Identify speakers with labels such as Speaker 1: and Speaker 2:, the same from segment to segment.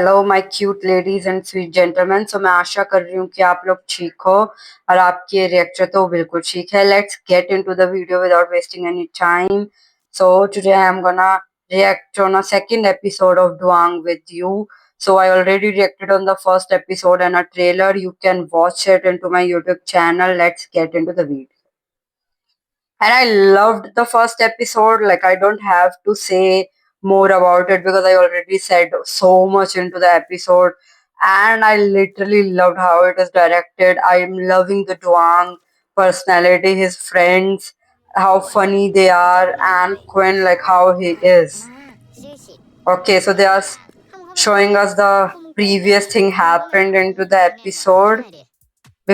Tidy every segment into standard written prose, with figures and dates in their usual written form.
Speaker 1: Hello my cute ladies and sweet gentleman. मैं आशा कर रही हूँ कि आप लोग ठीक हो और आपके रिएक्शन तो बिल्कुल ठीक है। Let's get into the video without wasting any time. So today I am gonna react on a second episode of Duang with you. So I already reacted on the first episode and a trailer. You can watch it into my YouTube channel. Let's get into the video. And I loved the first episode. Like, I don't have to say more about it because I already said so much into the episode. And I literally loved how it is directed. I am loving the Duang personality, his friends, how funny they are, and Quinn, like how he is. Okay, so they are showing us the previous thing happened into the episode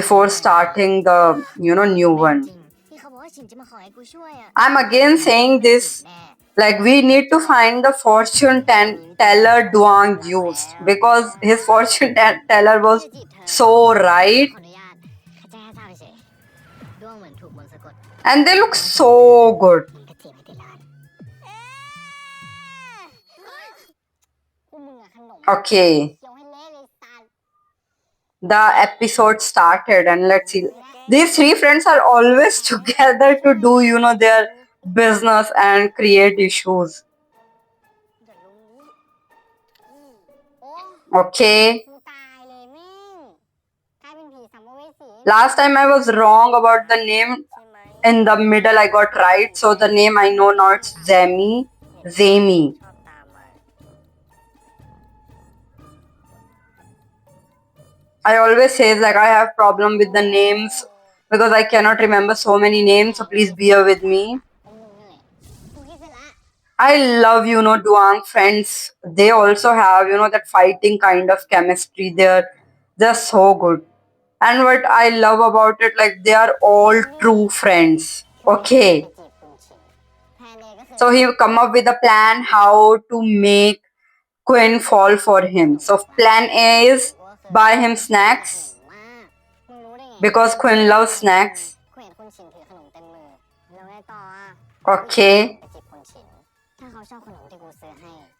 Speaker 1: before starting the new one. I'm again saying this, like, we need to find the teller Duang used because his teller was so right and they look so good. Okay, the episode started and let's see. These three friends are always together to do, their business and create issues. Okay. Last time I was wrong about the name. In the middle I got right. So the name I know now it's Zemi. I always say like I have problem with the names because I cannot remember so many names. So please bear with me. I love, Duang friends. They also have, that fighting kind of chemistry. They're so good. And what I love about it, like they are all true friends. Okay. So he come up with a plan how to make Quinn fall for him. So plan A is buy him snacks because Quinn loves snacks. Okay.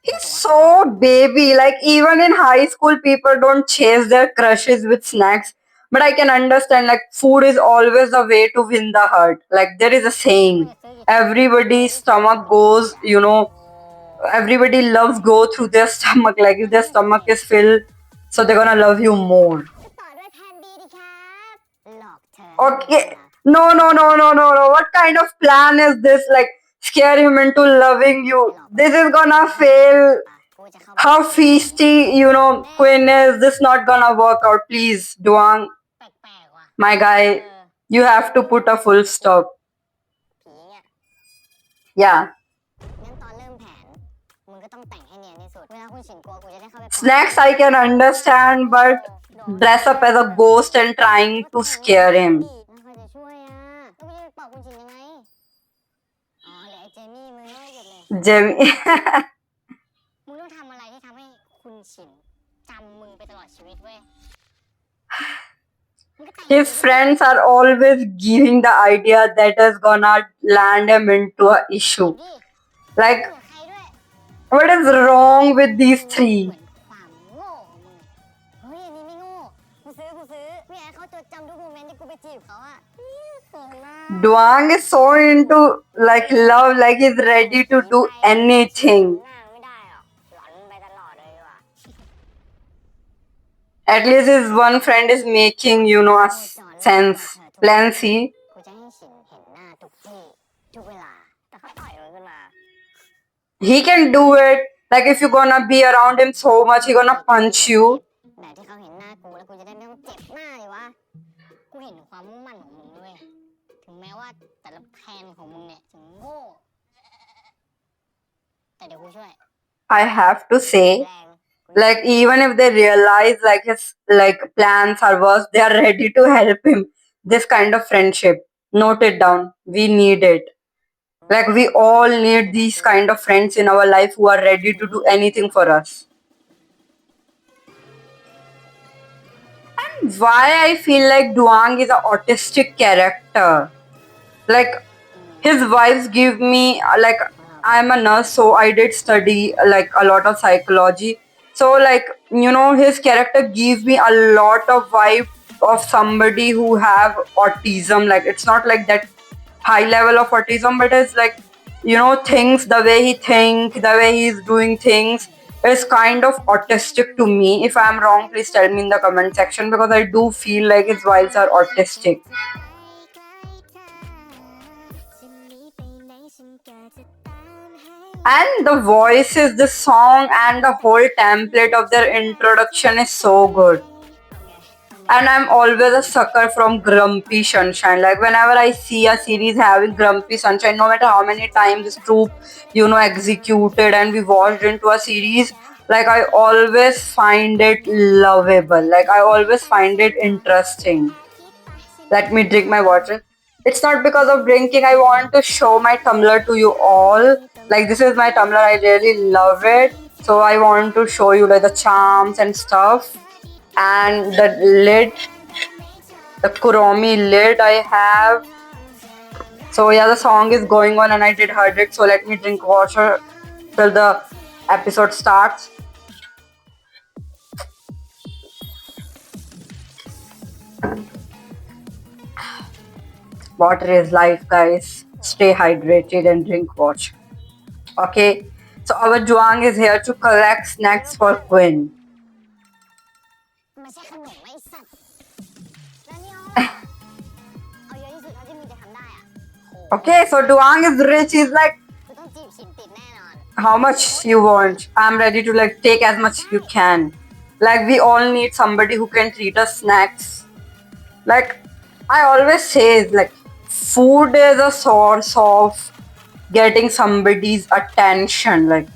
Speaker 1: He's so baby. Like even in high school, people don't chase their crushes with snacks. But I can understand like food is always the way to win the heart. Like there is a saying, everybody's stomach goes, everybody loves go through their stomach. Like if their stomach is filled, so they're gonna love you more. Okay. No, no, no, no, no, no. What kind of plan is this? Like scare him into loving you. This is gonna fail. How feisty, Quinn is. This not gonna work out. Please, Duang, my guy, you have to put a full stop. Yeah. Snacks I can understand, but dress up as a ghost and trying to scare him. Jimmy. His friends are always giving the idea that is gonna land him into a issue. Like, what is wrong with these three? Duang is so into like love, like he's ready to do anything. At least his one friend is making, a sense. Plan C. He can do it. Like if you're gonna be around him so much, he gonna punch you. I have to say, like even if they realize like his like plans are worse, they are ready to help him. This kind of friendship. Note it down. We need it. Like we all need these kind of friends in our life who are ready to do anything for us. And why I feel like Duang is an autistic character. Like his vibes give me like I'm a nurse, so I did study like a lot of psychology. So like, you know, his character gives me a lot of vibe of somebody who have autism. Like it's not like that high level of autism, but it's like, you know, things, the way he think, the way he's doing things is kind of autistic to me. If I'm wrong, please tell me in the comment section, because I do feel like his vibes are autistic. And the voices, the song, and the whole template of their introduction is so good. And I'm always a sucker from Grumpy Sunshine. Like whenever I see a series having Grumpy Sunshine, no matter how many times this troop, you know, executed and we watched into a series, like I always find it lovable. Like I always find it interesting. Let me drink my water. It's not because of drinking. I want to show my tumbler to you all. Like this is my tumbler. I really love it. So I want to show you like the charms and stuff, and the lid, the Kuromi lid I have. So yeah, the song is going on and I did heard it. So let me drink water till the episode starts. Water is life, guys. Stay hydrated and drink water. Okay. So our Zhuang is here to collect snacks for Quinn. Okay, so Duang is rich. He's like, how much you want? I'm ready to like take as much you can. Like we all need somebody who can treat us snacks. Like I always say, like food is a source of getting somebody's attention. Like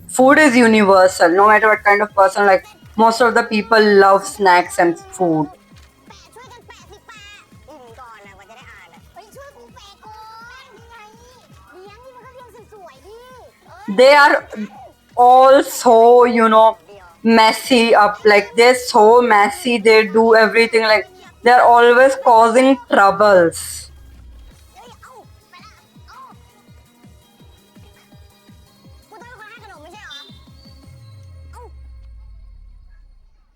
Speaker 1: food is universal, no matter what kind of person. Like most of the people love snacks and food. They are all so, you know, messy up. Like they're so messy. They do everything. Like they're always causing troubles.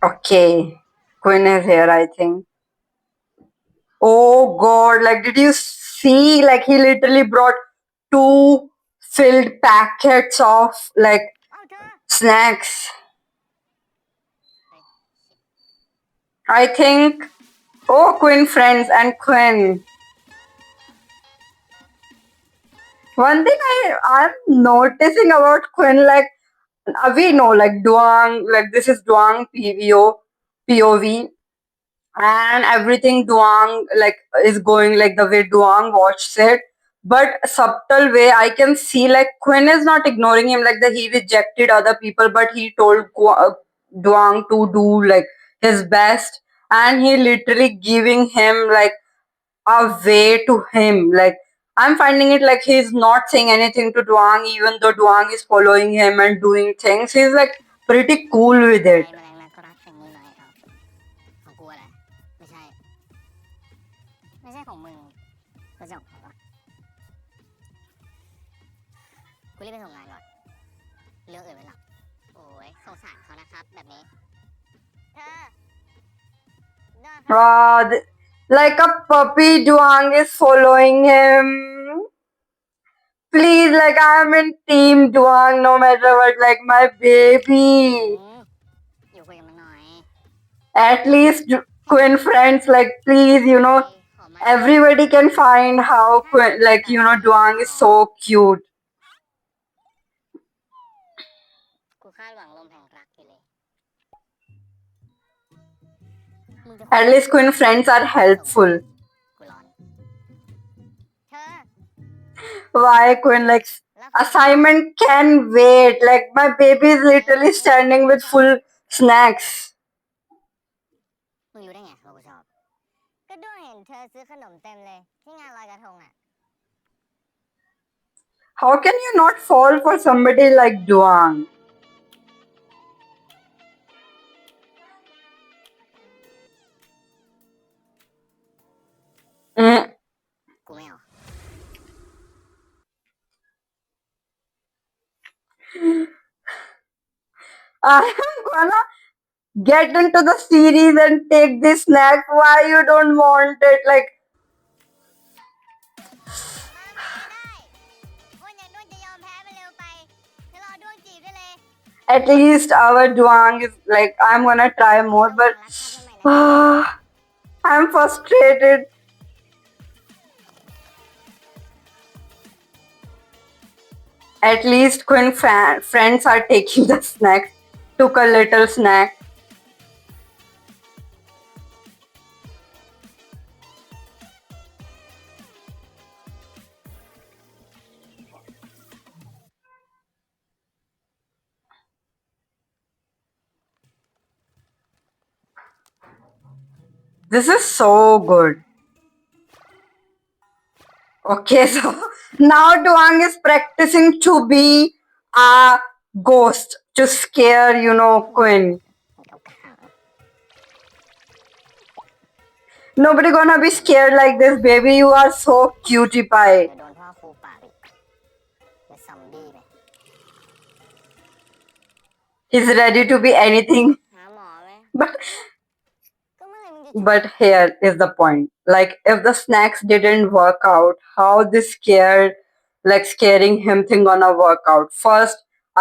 Speaker 1: Okay, Quinn is here, I think. Oh God! Like, did you see? Like, he literally brought two filled packets of like snacks. I think. Oh, Quinn friends and Quinn. One thing I'm noticing about Quinn, like we know, like Duang, like this is Duang POV, and everything Duang like is going like the way Duang watched it. But subtle way, I can see like Quinn is not ignoring him, like that he rejected other people, but he told Duang to do like his best, and he literally giving him like a way to him. Like I'm finding it like he's not saying anything to Duang, even though Duang is following him and doing things. He's like pretty cool with it. Like a puppy, Duang is following him. Please, like I'm in team Duang no matter what, like my baby. At least Quinn friends, like please, you know, everybody can find how Quinn, like, you know, Duang is so cute. At least Quinn friends are helpful. Why Quinn, like assignment can wait. Like my baby is literally standing with full snacks. How can you not fall for somebody like Duang? Mm. I am gonna get into the series and take this snack. Why you don't want it? Like,
Speaker 2: คนอย่างนุ่นจะยอมแพ้มันเร็วไปเธอรอด้วงจีบได้เลย
Speaker 1: at least our Duang is like, I'm gonna try more, but I'm frustrated. At least Quinn friends are taking the snacks. Took a little snack. This is so good. Okay, so now Duang is practicing to be a ghost to scare, Quinn. Nobody gonna be scared like this, baby. You are so cutie pie.
Speaker 2: เดี๋ยวโดนพ่อครูปราบอีกเป็นซอมบี้ไป
Speaker 1: He's ready to be anything.
Speaker 2: หาหมอไหม
Speaker 1: But
Speaker 2: ก็เมื่อไหร่มึงจะ
Speaker 1: but here is the point. Like if the snacks didn't work out, how this scaring him thing gonna work out? First,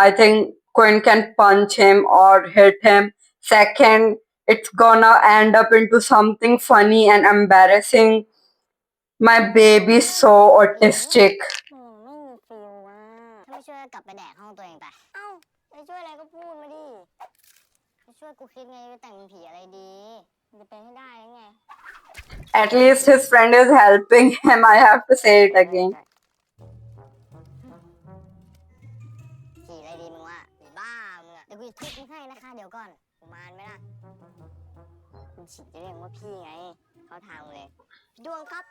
Speaker 1: I think Quinn can punch him or hit him. Second, it's gonna end up into something funny and embarrassing. My baby's so autistic.
Speaker 2: ไม่มีฟิลว่าถ้าไม่ช่วยก็กลับไปแดกห้องตัวเองไป เอ้าไม่ช่วยอะไรก็พูดมาดิจะช่วยกูคิดไงจะแต่งเป็นผีอะไรดีมันจะเป็นให้ได้แล้วไง
Speaker 1: At least his friend is helping him. I have to say it again.
Speaker 2: ผีอะไรดีมึงวะผีบ้ามึงอะเดี๋ยวกูจะทุบมึงให้นะคะเดี๋ยวก่อนกูมานไหมล่ะคุณฉีดจะเรียกว่าพี่ไงเขาทางเลยพี่ดวงครับ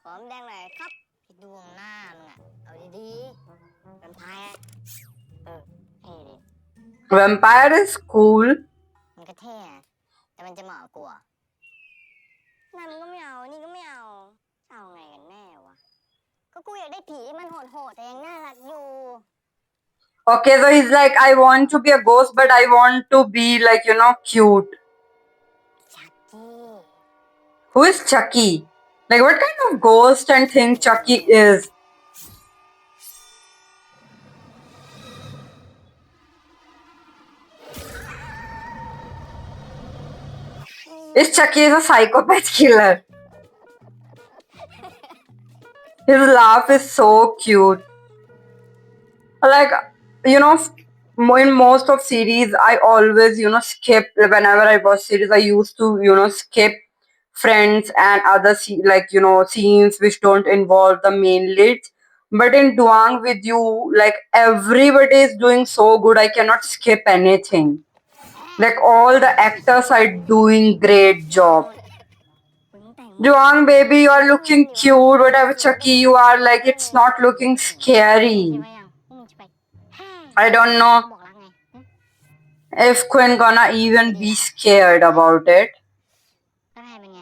Speaker 2: ขอมแดงหน่อยครับพี่ดวงหน้ามึงอะเอาดีๆเป็นพายอะเท่ดิ
Speaker 1: Vampire is cool.
Speaker 2: มันก็เท่อะแต่มันจะเหมาะกับกูอะนั่นมึงก็ไม่เอานี่ก็ไม่เอาเอาไงกันแน่วะก็กูอยากได้ผีที่มันโหดๆแต่ยังน่ารักอยู่
Speaker 1: Okay, so he's like, I want to be a ghost, but I want to be like, cute.
Speaker 2: ชักกี้
Speaker 1: Who is Chucky? Like, what kind of ghost and thing Chucky is? Is Chucky is a psychopath killer? His laugh is so cute. Like, in most of series, I always, skip. Whenever I watch series, I used to, skip friends and other scenes which don't involve the main leads. But in Duang with you, like everybody is doing so good, I cannot skip anything. Like all the actors are doing great job. Duang baby, you are looking cute. Whatever Chucky you are, like it's not looking scary. I don't know
Speaker 2: บอกรักไง
Speaker 1: if Quinn gonna even be scared about it.
Speaker 2: แล้วแผนเป็นไง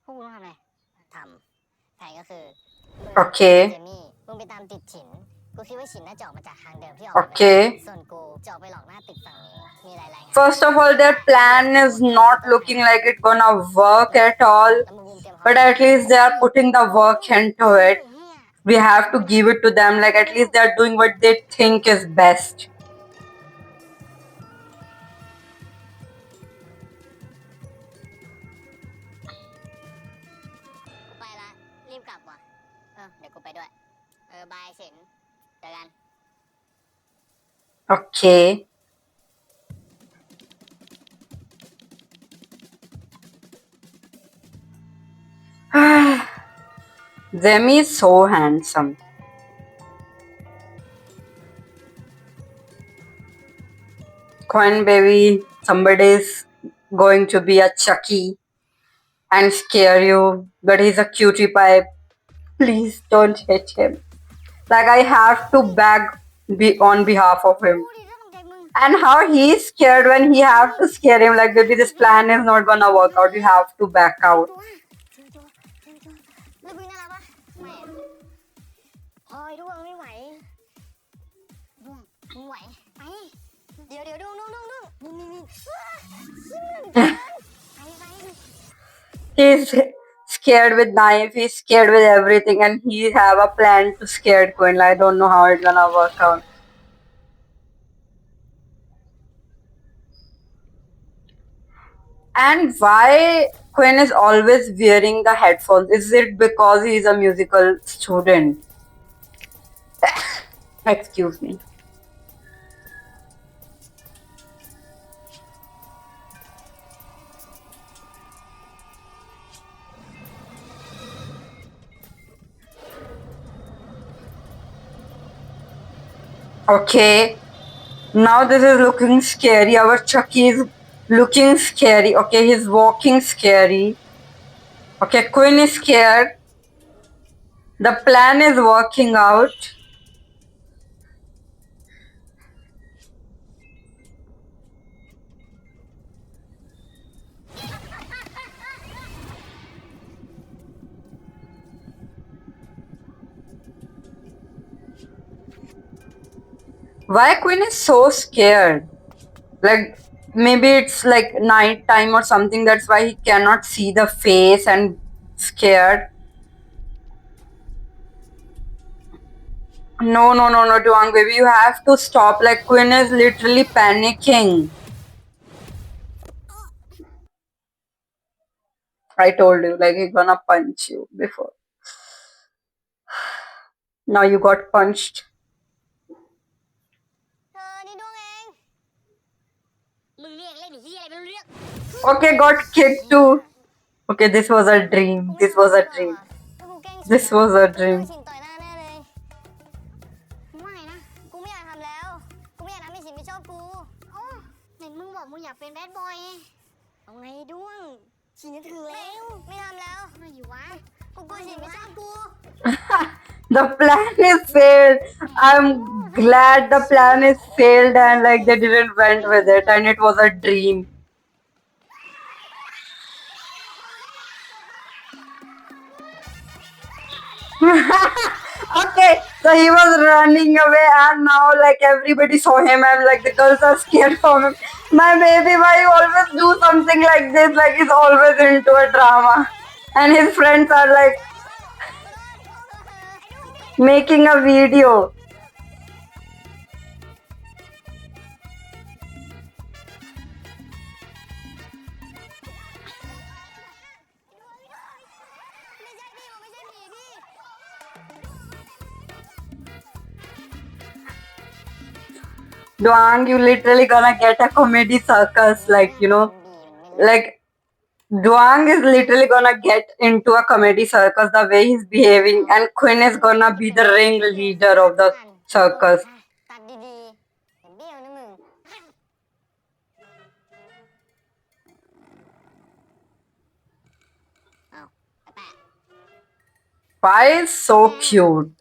Speaker 2: พวกมึงทำอะไรทำแผนก็คือ
Speaker 1: Okay.
Speaker 2: เจมี่มึงไปตามติดฉินกูคิดว่าฉินน่าจะออกมาจากทางเดิมที่ออก
Speaker 1: Okay.
Speaker 2: ส่วนกูจะออกไปหลอกหน้าตึกฝั่งนี้มีหลายๆ
Speaker 1: First of all, their plan is not looking like it's gonna work at all. But at least they are putting the work into it. We have to give it to them. Like at least they are doing what they think is best.
Speaker 2: กูไปละรีบกลับว่ะเดี๋ยวกูไปด้วยบายฉินเจอกัน
Speaker 1: Okay. Zemi is so handsome. Quinn baby, somebody is going to be a Chucky and scare you, but he's a cutie pie. Please don't hit him. Like I have to beg on behalf of him.
Speaker 2: พูดดิถ้าตกใจมึง
Speaker 1: And how he's scared when he have to scare him. Like baby, this plan is not gonna work out. You have to back out.
Speaker 2: แล้วมึงน่ารักปะไม่พอยด้วงไม่ไหวด้วงมึงไหวไป เดี๋ยวดุ้งนี่ไป
Speaker 1: He's scared with knife, he's scared with everything, and he have a plan to scare Quinn. I don't know how it's gonna work out. And why Quinn is always wearing the headphones? Is it because he's a musical student? Excuse me. Okay, now this is looking scary. Our Chucky is looking scary. Okay, he's walking scary. Okay, Quinn is scared. The plan is working out. Why Quinn is so scared? Like maybe it's like night time or something. That's why he cannot see the face and scared. No, Duang baby, you have to stop. Like Quinn is literally panicking. I told you, like he's gonna punch you before. Now you got punched.
Speaker 2: เธอนี่ดุ้งเองมึงเรียกเล่นเฮียอะไรไม่รู้เรื่อง
Speaker 1: Okay, got kicked too. Okay, this was a dream. This was a dream. This was a dream.
Speaker 2: ชินต่อยหน้าแน่เลยไม่นะกูไม่อยากทำแล้วกูไม่อยากทำให้ชินไม่ชอบกูอ๋อไหนมึงบอกมึงอยากเป็นแบดบอยเอาไงด้วงชินจะถือแล้วไม่ทำแล้วไม่อยู่วะกูกลัวชินไม่ชอบกู
Speaker 1: The plan is failed. I'm glad the plan is failed and like they didn't went with it and it was a dream. Okay, so he was running away and now like everybody saw him and like the girls are scared from him. My baby, why you always do something like this? Like he's always into a drama. And his friends are like making a video. Duang, you literally gonna get a comedy circus, like you know, like Duang is literally gonna get into a comedy circus the way he's behaving, and Quinn is gonna be the ringleader of the circus.
Speaker 2: ตัดดีๆอย่าเบี้ยวนะมึงเอาไอ้แปะ
Speaker 1: Why is so cute?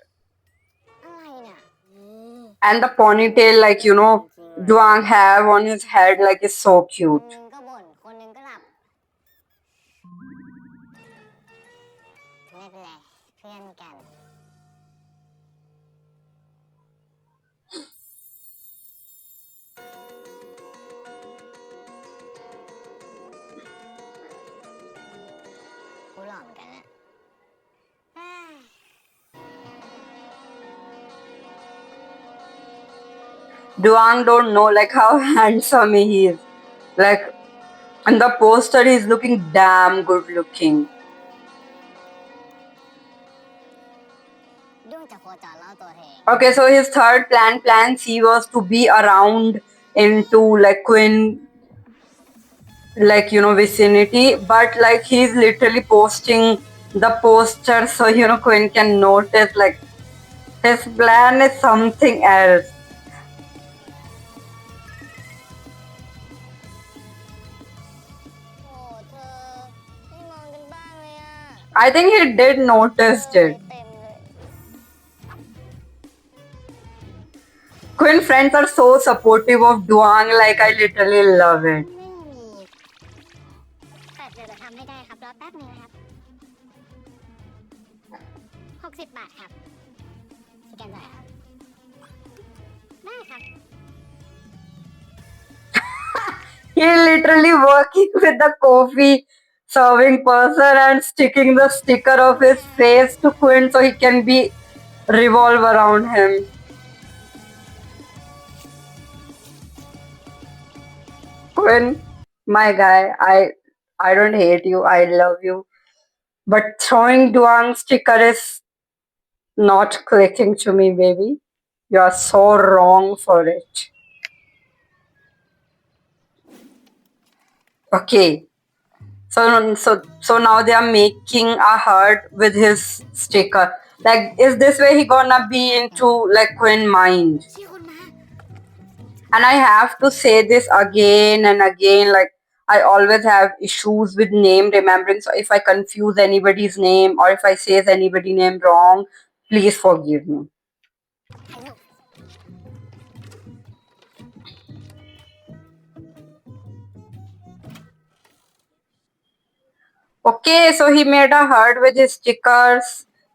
Speaker 2: อะไรเนี่ย
Speaker 1: And the ponytail, like you know, Duang have on his head, like is so
Speaker 2: คน
Speaker 1: cute.
Speaker 2: หนึงก็บ่นคนหนึงก็หลับไม่เป็นไรเพื่อนกัน กูหล่อเหมือนกันนะเฮ้ย
Speaker 1: Duang don't know like how handsome he is. Like in the poster, he's looking damn good looking.
Speaker 2: ด้วงจะโคจรเล่าตัวเอง
Speaker 1: Okay, so his third plan C was to be around into like Quinn, like you know, vicinity, but like he's literally posting the poster so you know Quinn can notice. Like his plan is something else.
Speaker 2: โอ้เธอไม่มองกันบ้างเลยอ่ะ
Speaker 1: I think he did notice it.
Speaker 2: เต็มเลย
Speaker 1: Quinn friends are so supportive of Duang. Like I literally love it.
Speaker 2: ไม่มีแต่เดี๋ยวจะทำให้ได้ครับรอแป๊บนึงนะครับ60 บาทครับสแกนจ่ายครับได้ครับ
Speaker 1: He literally working with the coffee serving person and sticking the sticker of his face to Quinn so he can be revolve around him. Quinn, my guy, I don't hate you, I love you. But throwing Duang sticker is not clicking to me, baby. You are so wrong for it. Okay. So now they are making a heart with his sticker. Like, is this way he gonna be into like Quinn mind?
Speaker 2: เชี่ยคนมา
Speaker 1: And I have to say this again and again. Like, I always have issues with name remembering. So if I confuse anybody's name or if I say anybody's name wrong, please forgive me.
Speaker 2: ถ่ายรูป
Speaker 1: Okay, so he made a heart with his stickers,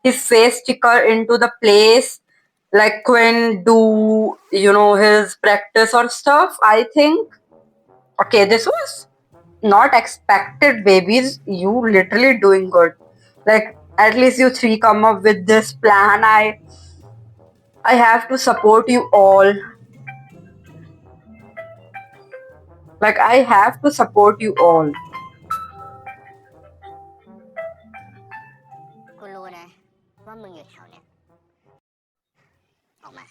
Speaker 1: his face sticker into the place, like Quinn do, his practice or stuff, I think. Okay, this was not expected, babies. You literally doing good. Like, at least you three come up with this plan. I have to support you all. Like, I have to support you all.
Speaker 2: กูรู้นะว่ามึงอยู่แถวเนี้ยออกมา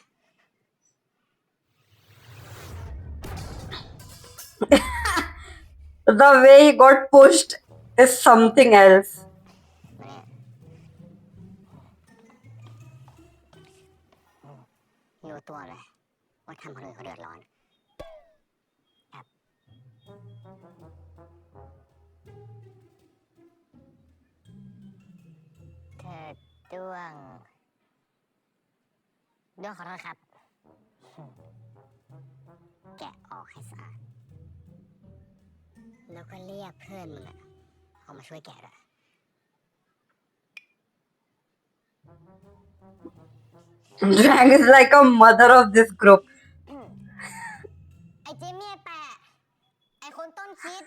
Speaker 1: The way he got pushed is something else.
Speaker 2: มาเนี่ยรู้ตัวเลยว่าทำคนอื่นเขาเดือดร้อนแอบเธอด้วงขอโทษครับ แกะออกให้สะอาด แล้วก็เรียกเพื่อนมึงอะเอามาช่วยแกะด้วย
Speaker 1: Drang is like a mother of this group.
Speaker 2: ไอ้เจมี่แปะ ไอ้คนต้นคิด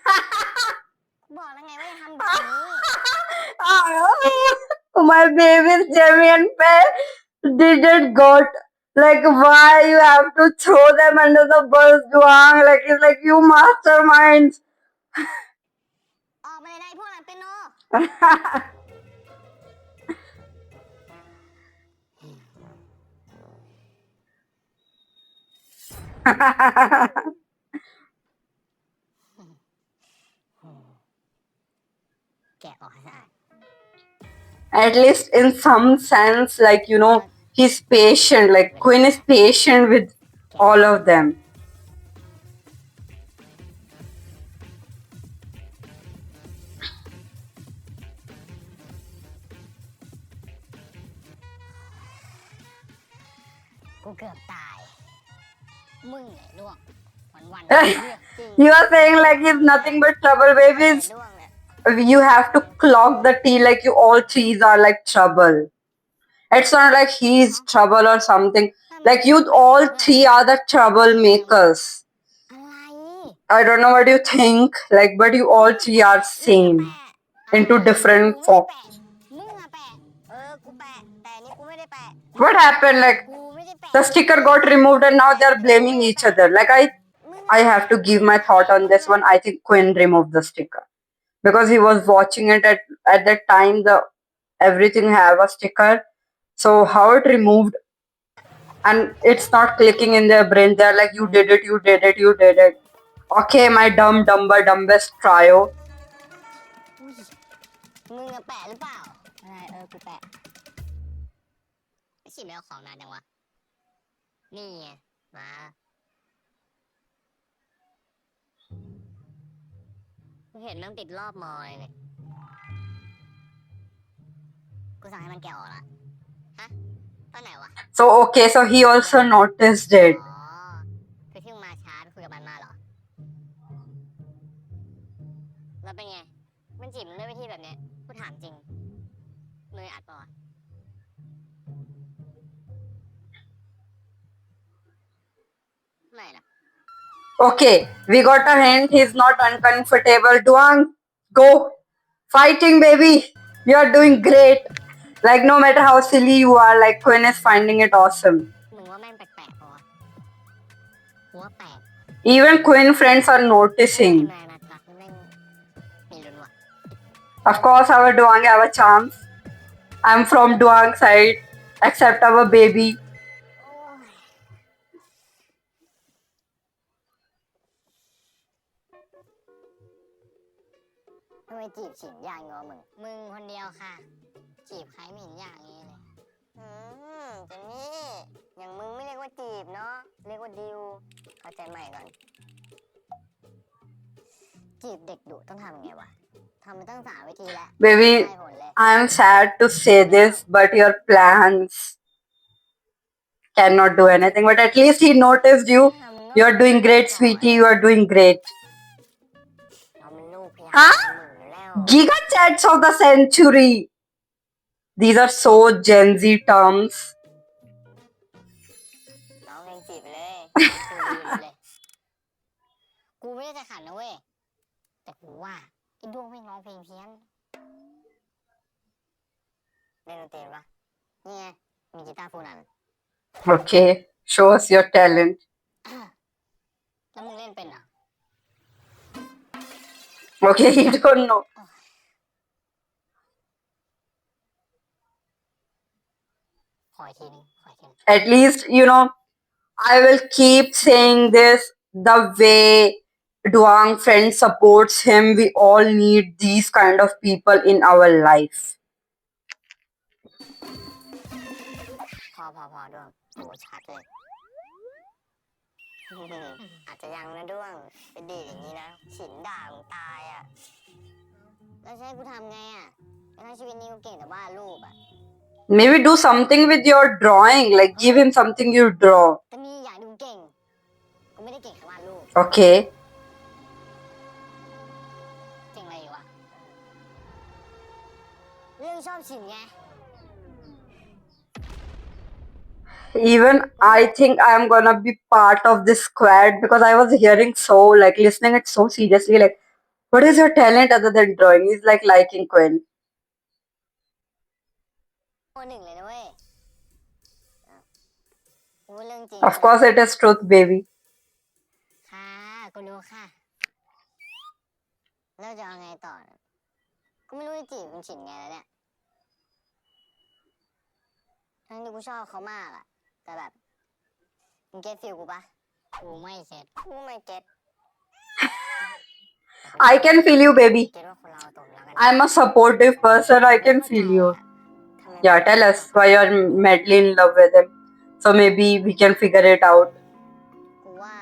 Speaker 2: บอกแล้วไงว่าอย่าทำแบบนี้
Speaker 1: My babies Jamie and Pei didn't got like why you have to throw them under the bus, Duang? Like it's like you masterminds.
Speaker 2: ออกมาเลยนะไอ้พวกหลังเปียโน แกะออกให้สะอาด
Speaker 1: At least in some sense, like he's patient. Like Quinn is patient with all of them. กูเกือบตาย มึงไอ้ด้วง วันๆเรียกจริง You are saying like he's nothing but trouble,
Speaker 2: ไอ้
Speaker 1: babies.
Speaker 2: ด้วงเนี่ย
Speaker 1: You have to clock the tea like you all threes are like trouble. It's not like he's trouble or something. Like you all three are the troublemakers.
Speaker 2: อะไร
Speaker 1: I don't know what you think, like, but you all three are same
Speaker 2: แปะ
Speaker 1: into different
Speaker 2: กู
Speaker 1: form.
Speaker 2: ไม่ได้แปะมึงอะแปะ กูแปะ แต่อันนี่กูไม่ได้แปะ
Speaker 1: What happened? Like
Speaker 2: กูไม่ได้แปะ
Speaker 1: the sticker got removed and now they're blaming each other. Like I have to give my thought on this one. I think Quinn removed the sticker because he was watching it at that time. The everything have a sticker, so how it removed and it's not clicking in their brain. They're like, you did it, you did it, you did it. Okay, my dumbest trio.
Speaker 2: มึงอะแปะหรือเปล่า อะไรกูแปะไอ้ฉีดไม่เอาของนานจังวะ นี่ไงมากูเห็นมันติดรอบมอเลยเนี่ย กูสั่งให้มันแกะออกละ ฮะ ตอนไหนวะ
Speaker 1: So okay, so he also noticed it.
Speaker 2: อ๋อ คือที่มึงมาช้าไปคุยกับมันมาเหรอ แล้วเป็นไง มันจีบมึงด้วยวิธีแบบเนี้ยกูถามจริง มืออัดปะวะไม่นะ
Speaker 1: Okay, we got a hint. He's not uncomfortable. Duang, go. Fighting, baby. You are doing great. Like, no matter how silly you are, like, Quinn is finding it awesome.
Speaker 2: มึงว่าแม่งแปลกๆปะวะกูว่าแปลก
Speaker 1: Even Quinn friends are
Speaker 2: ไอ้
Speaker 1: noticing.
Speaker 2: แม่งรักๆนี่แม่งมีลุ้นว่ะ
Speaker 1: Of course, our Duang have a chance. I'm from Duang side, except our baby.
Speaker 2: โอ้ยทำไมจีบฉินอย่างงอมึงคนเดียวค่ะ จีบใครไม่เห็นอย่างนี้เลยเจนนี่อย่างมึงไม่เรียกว่าจีบเนาะเรียกว่าดิวเข้าใจใหม่ก่อน จีบเด็กดุต้องทำไงวะทำมาตั้ง3 วิธีแล้ว
Speaker 1: Baby,
Speaker 2: ได้ผลเลย
Speaker 1: I'm sad to say this, but your plans cannot do anything. But at least he noticed you. You are doing great, sweetie. You are doing great.
Speaker 2: เรามันลูกพยา
Speaker 1: ฮะ
Speaker 2: หนูแล้ว
Speaker 1: Giga chats of the century. These are so Gen Z terms.
Speaker 2: น้องเองจีบไปเลยกูไม่ได้จะขัดนะเว้ยแต่กูว่าไอ้ดวงไม่งร้องเพลงเพี้ยนเล่นดนตรีปะนี่ไงมีกีตาร์ฟูนัน
Speaker 1: Okay, show us your talent.
Speaker 2: แล้วมึงเล่นเป็นอ่ะ
Speaker 1: Okay, he don't know.
Speaker 2: ขออีกทีนึง
Speaker 1: At least, you know, I will keep saying this the way Duang friend supports him. We all need these kind of people in our life.
Speaker 2: พอด้วงโอ้ชัดเลย อาจจะยังนะด้วงไปดีอย่างนี้นะฉินด่ามึงตายอ่ะแล้วจะให้กูทำไงอ่ะทั้งชีวิตนี้กูเก่งแต่วาดรูปอ่ะ
Speaker 1: Maybe do something with your drawing, like give him something you draw.
Speaker 2: แต่มีอย่างดูเก่งกูไม่ได้เก่งแค่วาดรูป
Speaker 1: Okay.
Speaker 2: เก่งอะไรอยู่วะเรื่องชอบฉินไง
Speaker 1: Even I think I am gonna be part of this squad because I was hearing so like listening it so seriously. Like, what is your talent other than drawing? He's like liking Quinn.
Speaker 2: 1เลยนะเว้ยกูว่าเรื่องจริง
Speaker 1: Of course, it is truth, baby.
Speaker 2: ค่ะกูรู้ค่ะแล้วจะเอาไงต่อกูไม่รู้จะจีบคุณฉินไงแล้วเนี่ยทั้งที่กูชอบเขามากอะแต่แบบมึงเก็ตฟิลกูปะกูไม่เก็ต
Speaker 1: I can feel you, baby.
Speaker 2: เก็ตว่าคนเราตกหลังกัน
Speaker 1: I'm a supportive person. I can feel you. Yeah, tell us why you're madly in love with him. So maybe we can figure it out.
Speaker 2: กูว่า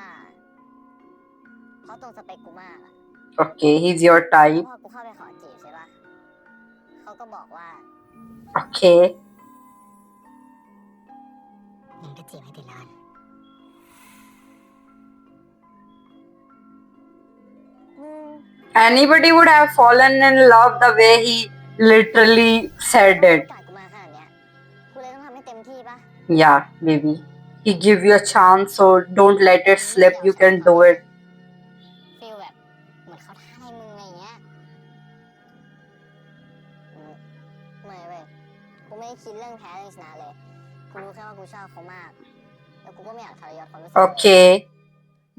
Speaker 2: เขาตรงสเปคกูมากอะ
Speaker 1: Okay, he's your
Speaker 2: แล้ว
Speaker 1: type.
Speaker 2: พอกูเข้าไปขอจีบใช่ปะเขาก็บอกว่า
Speaker 1: Okay.
Speaker 2: มึงก็จีบให้ติดแล้วกัน
Speaker 1: Anybody would have fallen in love the way he literally said it.
Speaker 2: กาดกูมาขนาดเนี้ยกูเลยต้องทำให้เต็มที่ปะ
Speaker 1: Yeah, baby. He give you a chance, so don't let it slip. You can do it.
Speaker 2: ฟีลแบบเหมือนเขาท้าให้มึงอะไรอย่างเงี้ยไม่เว้ยกูไม่ได้คิดเรื่องแพ้เรื่องชนะเลยกูรู้แค่ว่ากูชอบเขามากแล้วกูก็ไม่อยากทรยศความรู้สึก
Speaker 1: Okay.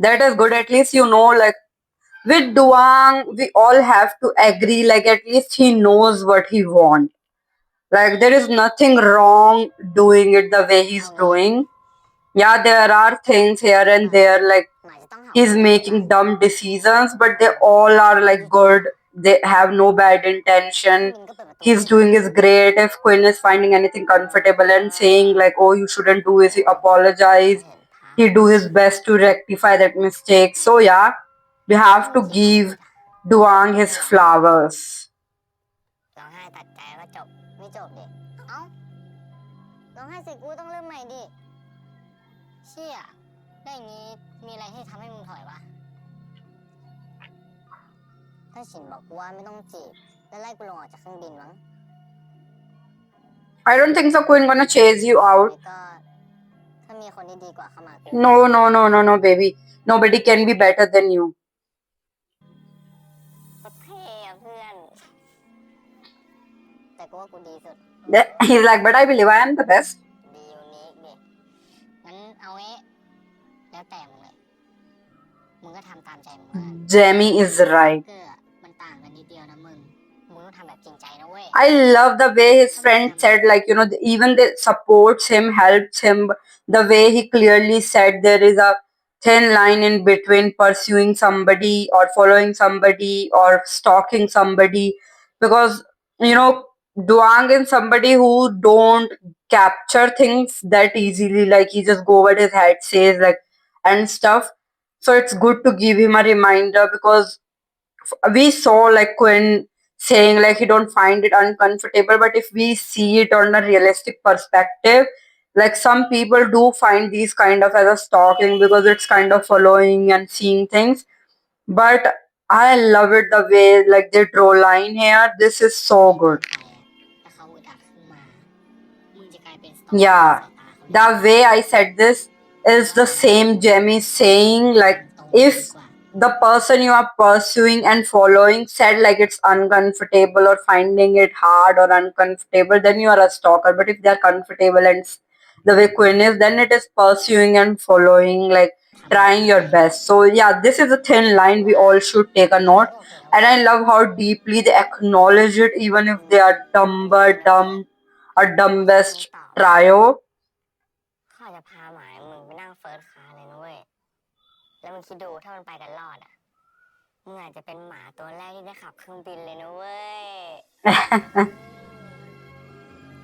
Speaker 1: That is good. At least you know, like, with Duang, we all have to agree, like, at least he knows what he wants. Like, there is nothing wrong doing it the way he's doing. Yeah, there are things here and there, like,
Speaker 2: หมายจะต้องหา
Speaker 1: he's making dumb decisions, but they all are, like, good. They have no bad intention.
Speaker 2: มึงก็เปิดประตู
Speaker 1: He's doing is great. If Quinn is finding anything comfortable and saying, like, oh, you shouldn't do this, he apologize. He do his best to rectify that mistake. So, yeah, we have to give Duang his flowers.
Speaker 2: ร้องไห้ตัดใจแล้วจบไม่จบดิเอ้าร้องไห้เสร็จกูต้องเริ่มใหม่ดิเชี่ยได้อย่างงี้มีอะไรที่ทำให้มึงถอยวะถ้าฉินบอกกูว่าไม่ต้องจีบแล้วไล่กูลงออกจากเครื่องบินมั้ง
Speaker 1: I don't think so Quinn gonna chase you
Speaker 2: แล้ว
Speaker 1: out.
Speaker 2: ก็ ถ้ามีคนที่ดีกว่าเข้ามากู
Speaker 1: No, no, no, no, no, baby. Nobody can be better than you.
Speaker 2: ก็เท่อะเพื่อน แต่กูว่ากูดีสุด
Speaker 1: He's like, but I believe I am the best.
Speaker 2: ดียูนิคดิงั้นเอาไว้แล้วแต่มึงเลย มึงก็ทำตามใจมึงว่า
Speaker 1: Jamie is right.
Speaker 2: เกลือมันต่างกันนิดเดียวนะมึง มึงต้องทำแบบจริงใจนะเว้ย
Speaker 1: I love the way his friend said, like, even they supports him, helps him. The way he clearly said there is a thin line in between pursuing somebody or following somebody or stalking somebody. Because, Duang is somebody who don't capture things that easily, like he just go what his head says, like, and stuff. So it's good to give him a reminder because we saw like Quinn saying like he don't find it uncomfortable, but if we see it on a realistic perspective, like some people do find these kind of as a stalking because it's kind of following and seeing things. But I love it the way like they draw line here. This is so good.
Speaker 2: ถ้าเขาอึดอัดขึ้นมา มึงจะกลายเป็นสตอ
Speaker 1: Yeah,
Speaker 2: สายตาเขา
Speaker 1: the way I said this is the same Jamie saying like if the person you are pursuing and following said like it's uncomfortable or finding it hard or uncomfortable, then you are a stalker. But if they are comfortable and the way Quinn is, then it is pursuing and following, like trying your best. So yeah, this is a thin line we all should take a note. And I love how deeply they acknowledge it, even if they are dumb or dumbest trio.
Speaker 2: เขาจะพาหมายมึงไปนั่งเฟิร์สคลาสเลยนะเว้ย แล้วมึงคิดดูถ้ามันไปกันรอดอ่ะ มึงอาจจะเป็นหมาตัวแรกที่ได้ขับเครื่องบินเลยนะเว้ย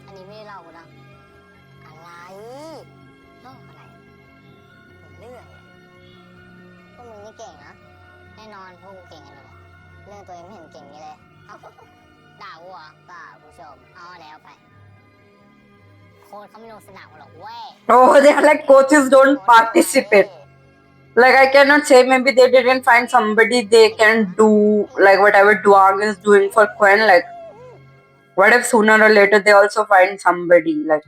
Speaker 2: อันนี้ไม่ได้เล่ากูนะอะไรเล่าอะไรเรื่องเนี่ยพวกมึงนี่เก่งนะ แน่นอนพวกกูเก่งกันเลยเรื่องตัวเองไม่เห็นเก่งนี่เลย เอ้าด่ากูเหรอเปล่าผู้ชมเอาแล้วไป โค้ชเขาไม่ลงสนามกันหรอกเว้ย
Speaker 1: Oh, they are like coaches don't participate. Like I cannot say maybe they didn't find somebody they can do like whatever Duang is doing for Quinn. Like what if sooner or later they also find somebody? Like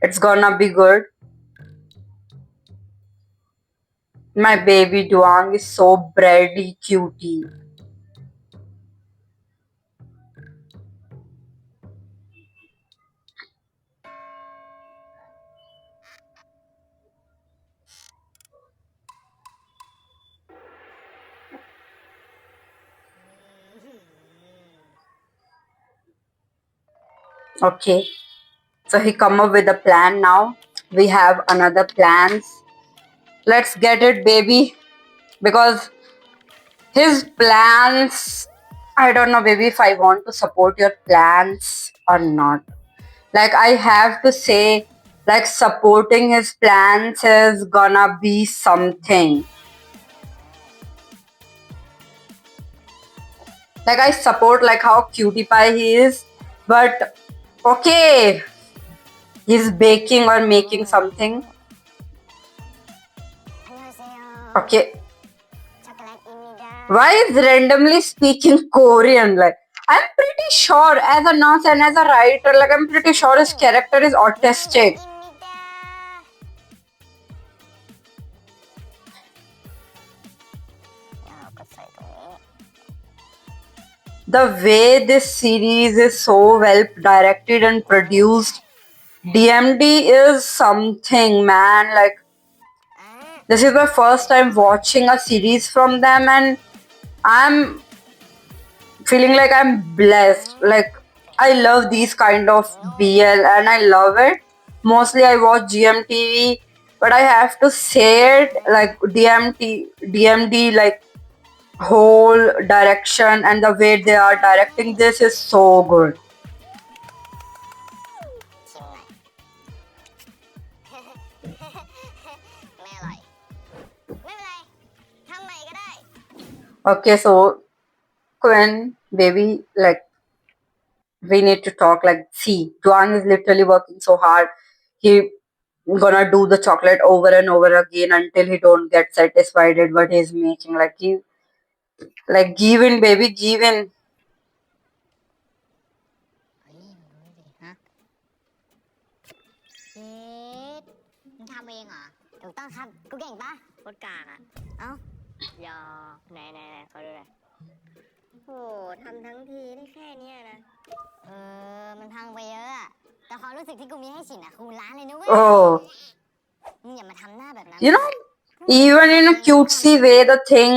Speaker 1: it's gonna be good. My baby Duang is so bready cutie. Okay, so he come up with a plan now. We have another plans. Let's get it, baby, because his plans, I don't know, baby, if I want to support your plans or not. Like I have to say, like supporting his plans is gonna be something. Like I support like how cutie pie he is, but okay, he's baking or making something.
Speaker 2: 안녕하세요.
Speaker 1: Okay,
Speaker 2: 초콜릿입니다.
Speaker 1: why is randomly speaking Korean? Like I'm pretty sure as a nurse and as a writer, like I'm pretty sure his character is autistic.
Speaker 2: 입니다. 야, 끝사이도.
Speaker 1: The way this series is so well directed and produced, DMD is something, man. Like
Speaker 2: 아,
Speaker 1: this is my first time watching a series from them, and I'm feeling like I'm blessed. Like I love these kind of BL and I love it. Mostly I watch GMTV, but I have to say it like DMD like whole direction and the way they are directing this is so good.
Speaker 2: ชิมหน่อย ไม่อร่อย ไม่เป็นไร ทำใหม่ก็ได้
Speaker 1: Okay, so Quinn, baby, like we need to talk. Like, see, Duan is literally working so hard. He gonna do the chocolate over and over again until he don't get satisfied with what he's making. Like give in, baby, give in.
Speaker 2: เฮ้ยมึงดูดิฮะเช็ดมึงทำเองเหรอ ต้องครับ กูเก่งปะโคตรกากอ่ะ เอ้าอย่าไหนเขาดูเลยโหทำทั้งทีได้แค่เนี้ยนะ มันพังไปเยอะอะแต่ความรู้สึกที่กูมีให้ฉินอ่ะคูณล้านเลยนะเว้ย
Speaker 1: Oh,
Speaker 2: มึงอย่ามาทำหน้าแบบนั้น
Speaker 1: you know, even in a cutesy way, the thing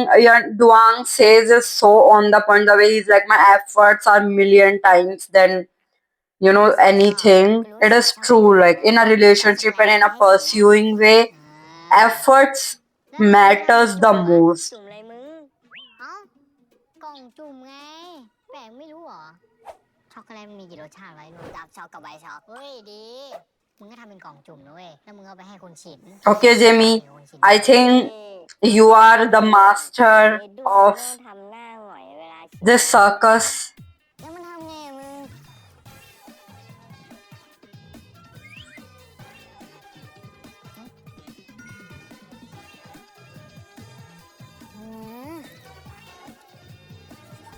Speaker 1: Duang says is so on the point. The way he's like, my efforts are million times than anything. It is true. Like in a relationship and in a pursuing way, efforts
Speaker 2: แล้วทำไมไม่ทำ
Speaker 1: matters the
Speaker 2: จุ่มวะ
Speaker 1: most.
Speaker 2: จุ่มอะไรมึง เอ้ากล่องจุ่มไง แปลกไม่รู้เหรอ ช็อกโกแลตมันมีกี่รสชาติไว้รู้ดาร์กช็อกกับไวท์ช็อกเฮ้ยดี มึงก็ทำเป็นกล่องจุ่มนะเว้ย แล้วมึงเอาไปให้คนฉิน
Speaker 1: Okay, Jamie, I think you are the master
Speaker 2: ดู
Speaker 1: of
Speaker 2: ทำหน้าหงอยเวลา
Speaker 1: this circus.
Speaker 2: แล้วมันทำไงอะมึง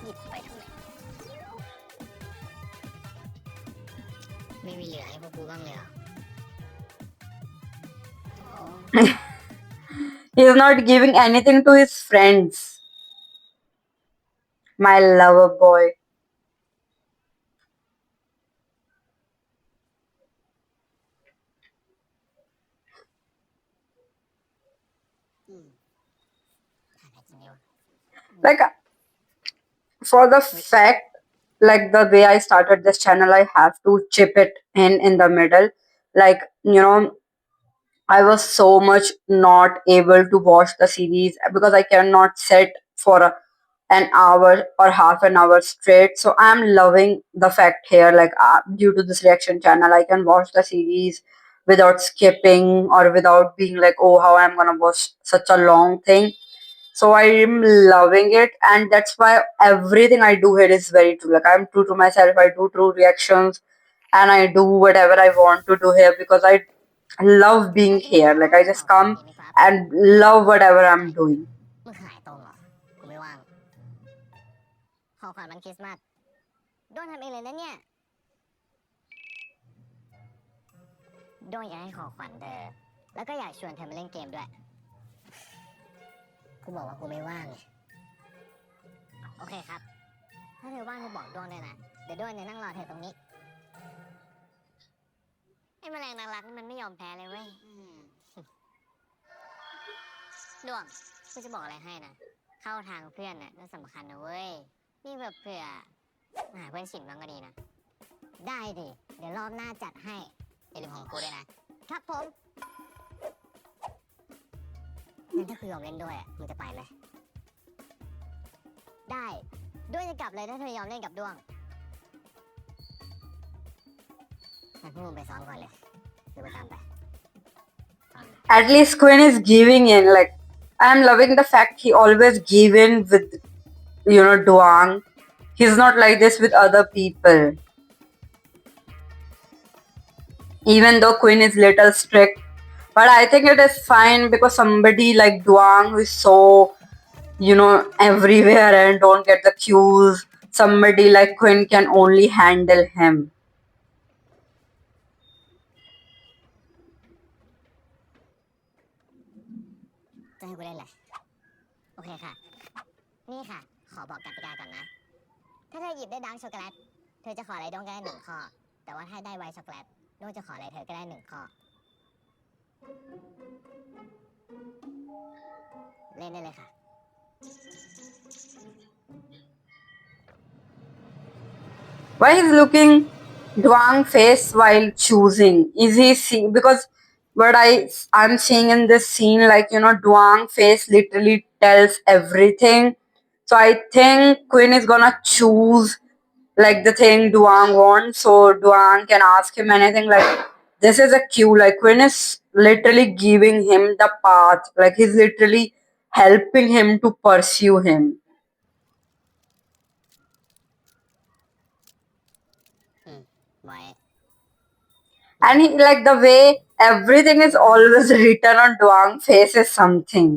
Speaker 2: หยิบไปทำไม ไม่มีเหลือให้พวกกูบ้างเลยเหรอ
Speaker 1: He's not giving anything to his friends. My lover boy.
Speaker 2: หาอะไรกินดีวะ
Speaker 1: Like, for the fact, like the way I started this channel, I have to chip it in the middle. Like, I was so much not able to watch the series because I cannot sit for an hour or half an hour straight. So I'm loving the fact here, like due to this reaction channel, I can watch the series without skipping or without being like, oh, how I'm gonna watch such a long thing. So I'm loving it, and that's why everything I do here is very true. Like I'm true to myself. I do true reactions, and I do whatever I want to do here because I love being here. Like I just come and love whatever I'm doing.
Speaker 2: มึงขายตรงเหรอ กูไม่ว่าง ของขวัญมันคริสต์มาสโดนทำเองเลยนะเนี่ย โดนอยากให้ของขวัญเธอ แล้วก็อยากชวนเธอมาเล่นเกมด้วย กูบอกว่ากูไม่ว่างไง โอเคครับ ถ้าเธอว่างเธอบอกโดนเลยนะ เดี๋ยวโดนจะนั่งรอเธอตรงนี้ ไอ้แมลงนางรักนี่มันไม่ยอมแพ้เลยเว้ยดวงกูจะบอกอะไรให้นะ เข้าทางเพื่อนน่ะนั่นสำคัญนะเว้ย นี่แบบเผื่อหาเพื่อนฉินบ้างก็ดีนะ ได้ดิ เดี๋ยวรอบหน้าจัดให้อย่าลืมของกูด้วยนะ ครับผมงั้นถ้าคือยอมเล่นด้วยอ่ะมึงจะไปไหม ได้ด้วยจะกลับเลยถ้าเธอยอมเล่นกับด้วงงั้นพวกมึงไปซ้อมก่อนเลยคือไปตามไป
Speaker 1: At least Quinn is giving in. Like I'm loving the fact he always gave in with Duang. He's not like this with other people. Even though Quinn is little strict, but I think it is fine because somebody like Duang who is so everywhere and don't get the cues. Somebody like Quinn can only handle him.
Speaker 2: จะให้กูเล่นอะไรโอเคค่ะ นี่ค่ะ ขอบอกกติกาก่อนนะ ถ้าเธอหยิบได้ดาร์กช็อกโกแลต เธอจะขออะไรดวงก็ได้1 ข้อ แต่ว่าถ้าได้ไวท์ช็อกโกแลตดวงจะขออะไรเธอก็ได้1 ข้อ เล่นได้เลยค่ะ
Speaker 1: Why he's looking Duang face while choosing? Is he seeing because what I'm seeing in this scene, like Duang face literally tells everything. So I think Quinn is gonna choose like the thing Duang wants, so Duang can ask him anything. Like this is a cue. Like Quinn is literally giving him the path. Like he's literally helping him to pursue him.
Speaker 2: ไว้
Speaker 1: And he, like the way everything is always written on Duang face is something.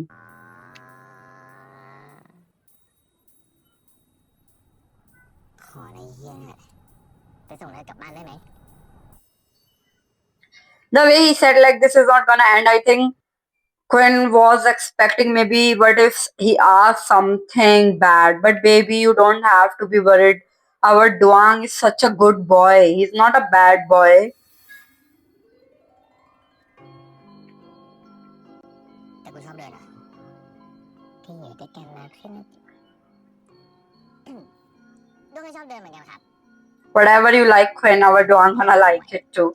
Speaker 2: ขออะไรเฮียเนี่ยไปส่งเธอกลับบ้านได้ไหม
Speaker 1: The way he said like this is not gonna end, I think Quinn was expecting maybe what if he asked something bad, but baby, you don't have to be worried. Our Duang is such a good boy. He's not a bad boy.
Speaker 2: แต่กูชอบเดินอ่ะพี่อยู่ด้วยกันนะขึ้นด้วงก็ชอบเดินเหมือนกันครับ
Speaker 1: Whatever you like, Quinn, our Duang gonna like it too.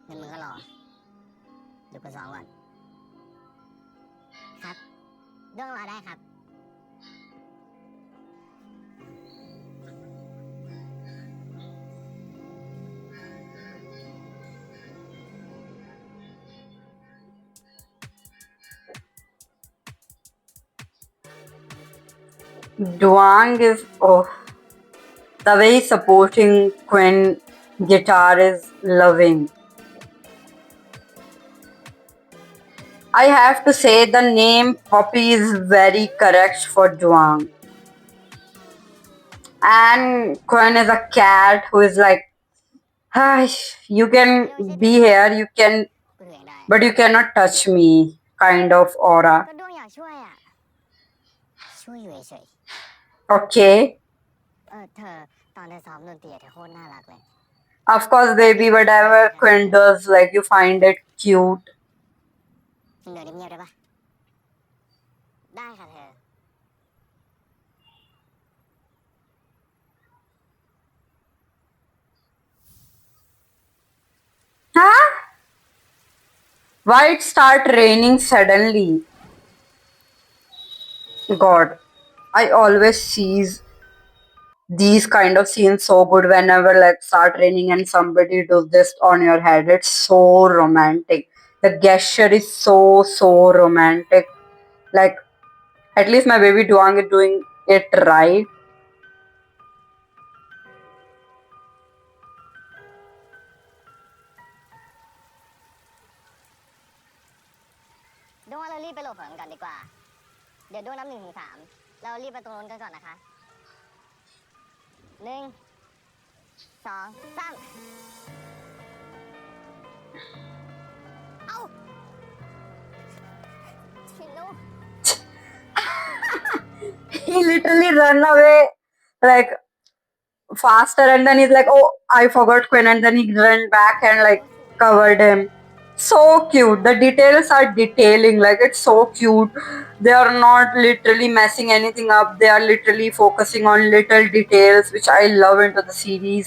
Speaker 2: งั้นมึงก็รอเดี๋ยวกูซ้อมก่อนครับด้วงรอได้ครับ
Speaker 1: Duang is the way he's supporting Quinn guitar is loving. I have to say the name Poppy is very correct for Duang. And Quinn is a cat who is like, "Hi, you can be here, you can,
Speaker 2: กูเหนื่อยได้
Speaker 1: but you cannot touch me," kind of aura.
Speaker 2: ก็ด้วงอยากช่วยอ่ะ ช่วยอยู่เฉย
Speaker 1: Okay.
Speaker 2: เธอตอนเธอซ้อมดนตรีเธอโคตรน่ารักเลย
Speaker 1: Of course, baby, whatever Quinn does, like you find it cute.
Speaker 2: มึงเดินเงียบๆได้ปะได้ค่ะเธอ
Speaker 1: Huh? Why it start raining suddenly? God, I always sees these kind of scenes so good whenever like start raining and somebody does this on your head. It's so romantic. The gesture is so romantic. Like at least my baby Duang is doing it right.
Speaker 2: ด้วงว่าเรารีบไปหลบฝนกันดีกว่า เดี๋ยวด้วงนับ1 ถึง 3เรารีบไปตรงนู้นกันก่อนนะคะ 1 2 3เอ้าชินลูก
Speaker 1: He literally run away like faster and then he's like, oh, I forgot Quinn, and then he ran back and like covered him. So cute. The details are detailing, like it's so cute. They are not literally messing anything up. They are literally focusing on little details, which I love into the series.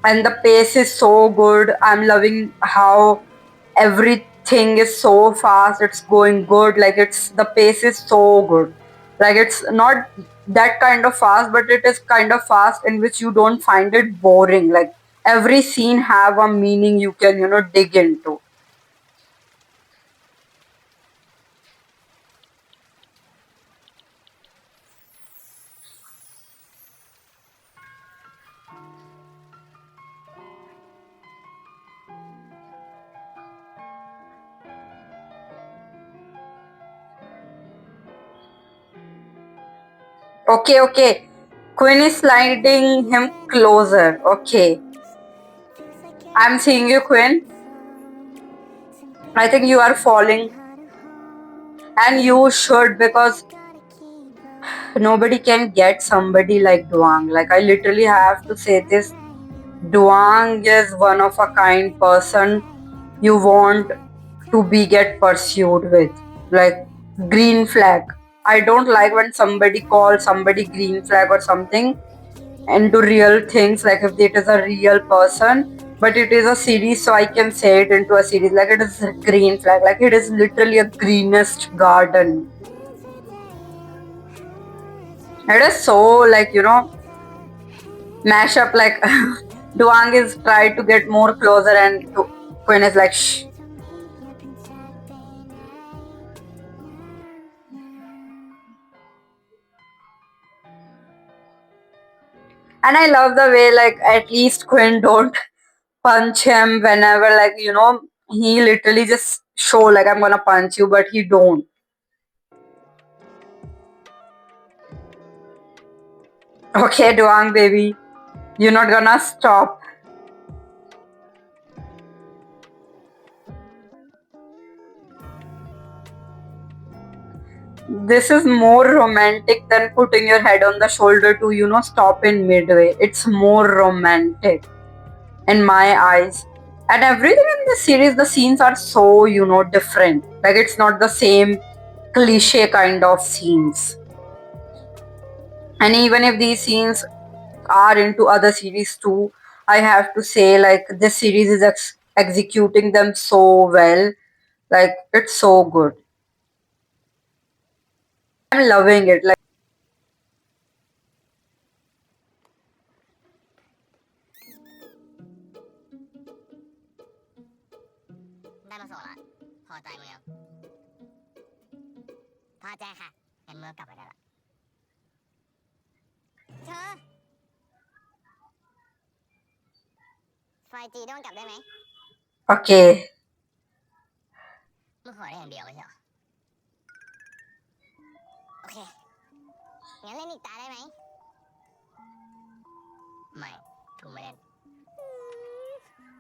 Speaker 1: And the pace is so good. I'm loving how everything is so fast. It's going good. Like the pace is so good. Like it's not that kind of fast, but it is kind of fast in which you don't find it boring. Like every scene have a meaning you can dig into. Okay. Quinn is sliding him closer. Okay. I'm seeing you, Quinn. I think you are falling. And you should, because nobody can get somebody like Duang. Like I literally have to say this. Duang is one of a kind person you want to be get pursued with. Like green flag. I don't like when somebody calls somebody green flag or something into real things, like if it is a real person, but it is a series, so I can say it into a series. Like it is a green flag, like it is literally a greenest garden. It is so like mash up, like Duang is tried to get more closer and Quinn is like shh. And I love the way like at least Quinn don't punch him whenever, like he literally just show like I'm gonna punch you, but he don't. Okay, Duang baby, you're not gonna stop. This is more romantic than putting your head on the shoulder to, stop in midway. It's more romantic in my eyes. And everything in this series, the scenes are so, different. Like, it's not the same cliche kind of scenes. And even if these scenes are into other series too, I have to say, like, this series is executing them so well. Like, it's so good. I'm loving it. Like,
Speaker 2: ได้มาส่งละพอใจมึงยังพอใจค่ะงั้นเมื่อกลับไปได้ละเธอไฟจีโดนกลับได้ไหม
Speaker 1: okay.
Speaker 2: มึงขอได้อย่างเดียวไม่ใช่เหรอโอเคงั้นเล่นอีกตาได้ไหมไม่กูไม่เล่น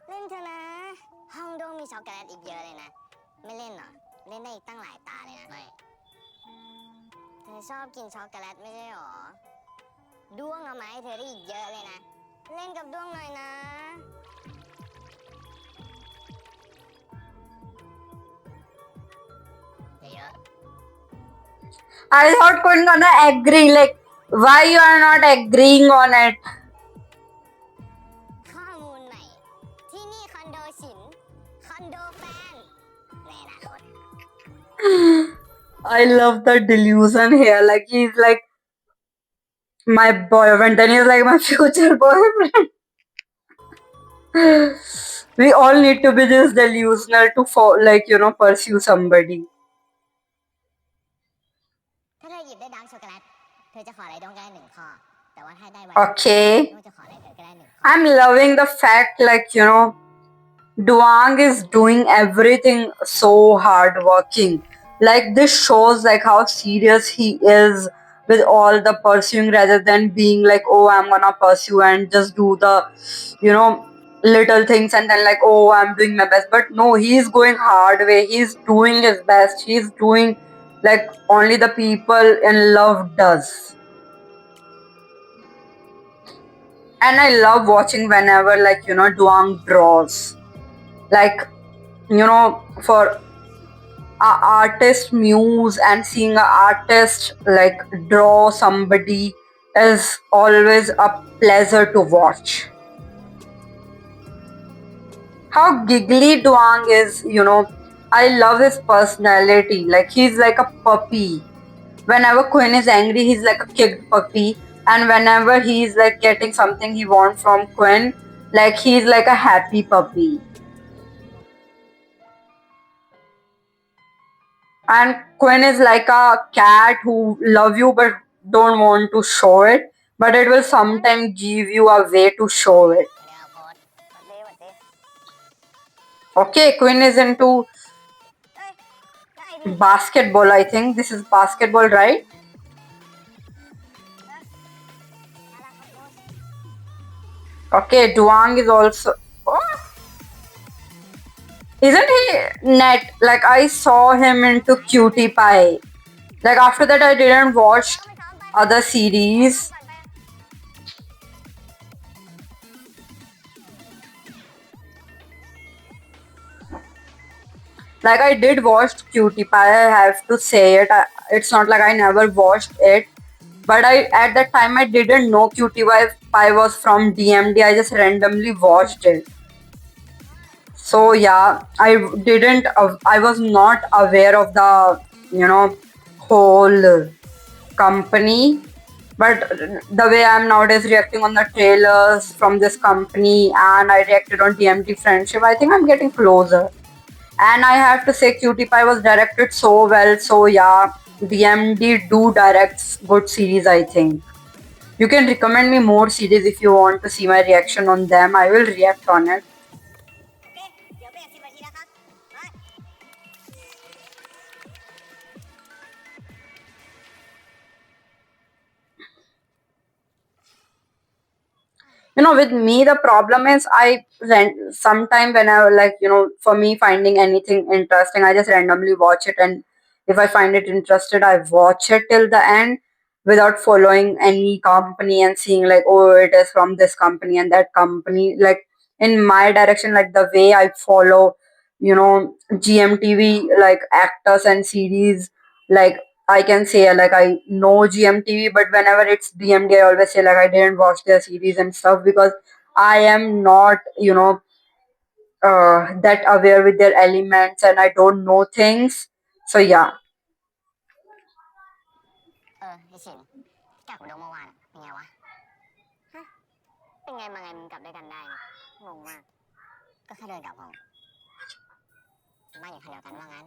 Speaker 2: เล่นเถอะนะห้องโดมมีช็อกโกแลตอีกเยอะเลยนะไม่เล่นเหรอเล่นได้อีกตั้งหลายตาเลยนะไม่เธอชอบกินช็อกโกแลตไม่ใช่หรอด้วงเอามาให้เธอได้อีกเยอะเลยนะเล่นกับด้วงหน่อยนะเยอะ
Speaker 1: I thought Quinn gonna agree. Like, why you are not agreeing on it?
Speaker 2: ข้อมูลใหม่ที่นี่คอนโดฉินคอนโดแฟนในอนาคต
Speaker 1: I love the delusion here. Like, he's like my boyfriend, then he's like my future boyfriend. We all need to be this delusional to pursue somebody.
Speaker 2: ถ้าเธอหยิบได้ดาร์กช็อกโกแลตเธอจะขออะไรด้วงก็ได้หนึ่งข้อแต่ว่าถ้าได้ไวน์
Speaker 1: Okay.
Speaker 2: ด้วงจะขออะไรเธอก็ได้หนึ่งข้อ
Speaker 1: I'm loving the fact, like, Duang is doing everything so hardworking. Like, this shows like how serious he is with all the pursuing rather than being like, oh, I'm gonna pursue and just do the, little things and then like, oh, I'm doing my best. But no, he's going hard way. He's doing his best. He's doing like only the people in love does. And I love watching whenever like, Duang draws. Like, for a artist muse and seeing an artist like draw somebody is always a pleasure to watch. How giggly Duang is, I love his personality. Like, he's like a puppy. Whenever Quinn is angry, he's like a kicked puppy. And whenever he's like getting something he wants from Quinn, like he's like a happy puppy. And Quinn is like a cat who love you but don't want to show it, but it will sometimes give you a way to show it.
Speaker 2: เดี๋ยวโพสต์หวัดดีหวัดดี
Speaker 1: Okay, Quinn is into
Speaker 2: เอ้ยได้ดิ
Speaker 1: basketball. I think this is basketball, right?
Speaker 2: น่ารักครับโพสต์
Speaker 1: Okay, Duang is also. Oh. Isn't he net? Like, I saw him into Cutie Pie. Like, after that, I didn't watch
Speaker 2: ต้องไปซ้อมไป
Speaker 1: other series.
Speaker 2: ก่อนไป
Speaker 1: Like, I did watch Cutie Pie, I have to say it. It's not like I never watched it. But at that time, I didn't know Cutie Pie was from DMD. I just randomly watched it. So, yeah, I was not aware of the, whole company. But the way I'm nowadays reacting on the trailers from this company and I reacted on DMD Friendship, I think I'm getting closer. And I have to say, Cutie Pie was directed so well. So yeah, DMD do directs good series, I think. You can recommend me more series if you want to see my reaction on them. I will react on it.
Speaker 2: โอเคเดี๋ยวเบรก10 นาทีนะครับไป
Speaker 1: With me, the problem is sometime when I like, for me finding anything interesting, I just randomly watch it and If I find it interested, I watch it till the end without following any company and seeing like, oh, it is from this company and that company. Like in my direction, like the way I follow, GMTV, like actors and series, like I can say like I know GMTV, but whenever it's DMD, I always say like I didn't watch their series and stuff because I am not, that aware with their elements and I don't know things. So yeah.
Speaker 2: ไอ้ฉินกลับอุดมเมื่อวานอะเป็นไงวะฮะเป็นไงมาไงมึงกลับด้วยกันได้เนี่ยงงมากก็แค่เดินกลับห้องบ้านอยู่ทางเดียวกันว่างั้น